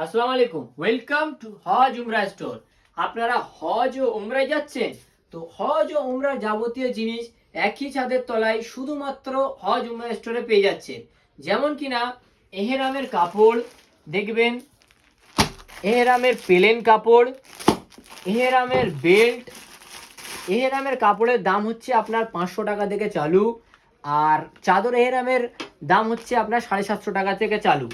আসসালামু আলাইকুম, welcome to হজ উমরা স্টোর। আপনারা হজ ও উমরায় যাচ্ছেন? তো হজ ও উমরার যাবতীয় জিনিস একই ছাদের তলায় শুধুমাত্র হজ উমরা স্টোরে পেয়ে যাচ্ছেন। যেমন কিনা এহেরামের কাপড় দেখবেন, এহেরামের প্লেন কাপড়, এহেরামের বেল্ট। এহেরামের কাপড়ের দাম হচ্ছে আপনার 500 টাকা থেকে চালু, আর চাদর এহেরামের দাম হচ্ছে আপনার 750 টাকা থেকে চালু।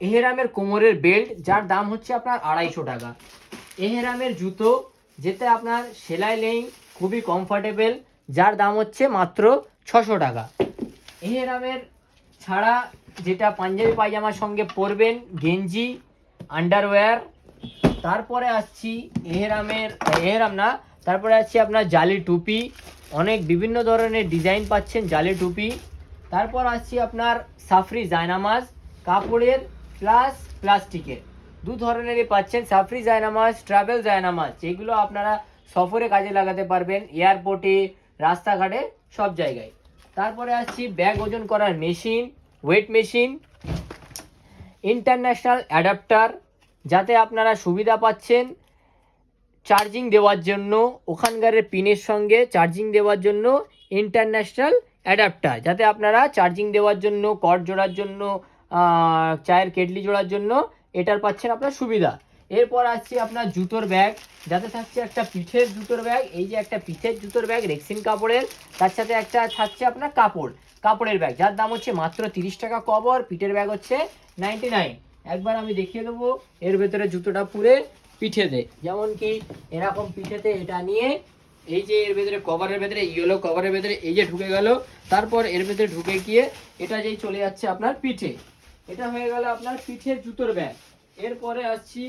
এহেরামের কোমরের বেল্ট যার দাম হচ্ছে আপনার 250 টাকা। এহেরামের জুতো যেটা আপনার সেলাই নেই, খুবই কমফোর্টেবল, যার দাম হচ্ছে মাত্র 600 টাকা। এহেরামের ছাড়া যেটা পাঞ্জাবি পায়জামার সঙ্গে পরবেন, গেঞ্জি, আন্ডারওয়্যার। তারপরে আসছি এহেরাম না, তারপরে আসছি আপনার জালি টুপি, অনেক বিভিন্ন ধরনের ডিজাইন পাচ্ছেন জালি টুপি। তারপর আসছি আপনার সাফরি জায়নামাজ, কাপড়ের প্লাস প্লাস্টিকের, দু ধরনেরই পাচ্ছেন। সাফরি জায়নামাজ, ট্রাভেল জায়নামাজ, যেগুলো আপনারা সফরে কাজে লাগাতে পারবেন, এয়ারপোর্টে, রাস্তাঘাটে, সব জায়গায়। তারপরে আসছি ব্যাগ ওজন করার machine, weight machine, international adapter, যাতে আপনারা সুবিধা পাচ্ছেন চার্জিং দেওয়ার জন্য, ওখানকার পিনের সঙ্গে চার্জিং দেওয়ার জন্য ইন্টারন্যাশনাল অ্যাডাপ্টার, যাতে আপনারা চার্জিং দেওয়ার জন্য, কর্ড জোড়ার জন্য, চায়ের কেটলি জোড়ার জন্য এটার পাচ্ছেন আপনার সুবিধা। এরপর আসছে আপনার জুতোর ব্যাগ, যাতে থাকছে একটা পিঠের জুতোর ব্যাগ, এই যে একটা পিঠের জুতোর ব্যাগ রেক্সিন কাপড়ের, তার সাথে একটা থাকছে আপনার কাপড়ের ব্যাগ, যার দাম হচ্ছে মাত্র 30 টাকা কভার, পিঠের ব্যাগ হচ্ছে 99। একবার আমি দেখিয়ে দেবো এর ভেতরে জুতোটা পুরে পিঠেতে, যেমন কি এরকম পিঠেতে এটা নিয়ে, এই যে এর ভেতরে কভারের ভেতরে, ইয়েলো কভারের ভেতরে এই যে ঢুকে গেল, তারপর এর ভেতরে ঢুকে গিয়ে এটা যেই চলে যাচ্ছে আপনার পিঠে, এটা হয়ে গেল আপনার পিঠের জুতোর ব্যাগ। এরপরে আসছি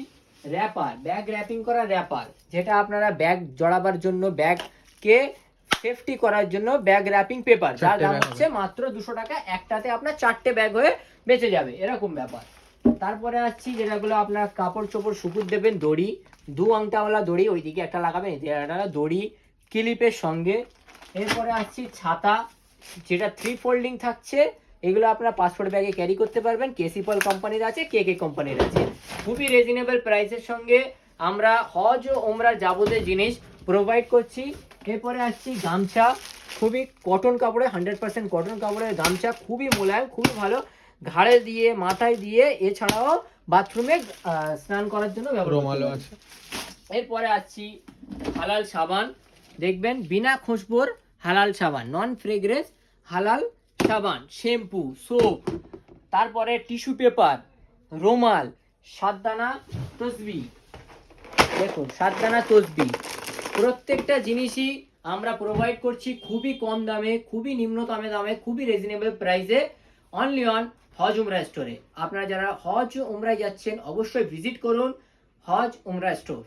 র্যাপার, ব্যাগ র্যাপিং করা র্যাপার, যেটা আপনারা ব্যাগ জড়াবার জন্য, ব্যাগকে সেফটি করার জন্য ব্যাগ র্যাপিং পেপার, যার দাম হচ্ছে মাত্র 200 টাকা। একটাতে আপনার 4টে ব্যাগ হয়ে বেঁচে যাবে, এরকম ব্যাপার। তারপরে আসছি যেটাগুলো আপনার কাপড় চোপড় শুকুর দেবেন, দড়ি, 2 আংটাওয়ালা দড়ি, ওইদিকে একটা লাগাবেন, একটা দড়ি ক্লিপের সঙ্গে। এরপরে আসছি ছাতা, যেটা 3 ফোল্ডিং থাকছে, এগুলো আপনারা পাসপোর্ট ব্যাগে ক্যারি করতে পারবেন। কেসিপল কোম্পানির আছে, কে কোম্পানির আছে, খুবই রিজনেবল প্রাইসের সঙ্গে আমরা হজ ও ওমরার যাবতীয় জিনিস প্রোভাইড করছি। এরপরে আসছি গামছা, খুবই কটন কাপড়ে, 100% কটন কাপড়ের গামছা, খুবই মোলায়েম, খুবই ভালো, ঘাড়ে দিয়ে, মাথায় দিয়ে, এছাড়াও বাথরুমে স্নান করার জন্য ব্যবহার আছে। এরপরে আসছি হালাল সাবান, দেখবেন বিনা খুশবোর হালাল সাবান, নন ফ্রেগ্রেন্স হালাল সাবান, শ্যাম্পু, সোপ, তারপরে টিস্যু পেপার, রুমাল, 7 দানা তসবি, দেখুন 7 দানা তসবি, প্রত্যেকটা জিনিসই আমরা প্রোভাইড করছি খুবই কম দামে, খুবই নিম্নতম দামে, খুবই রিজনেবল প্রাইসে, অনলি অন হজ উমরা স্টোরে। আপনারা যারা হজ উমরায় যাচ্ছেন অবশ্যই ভিজিট করুন হজ উমরা স্টোর।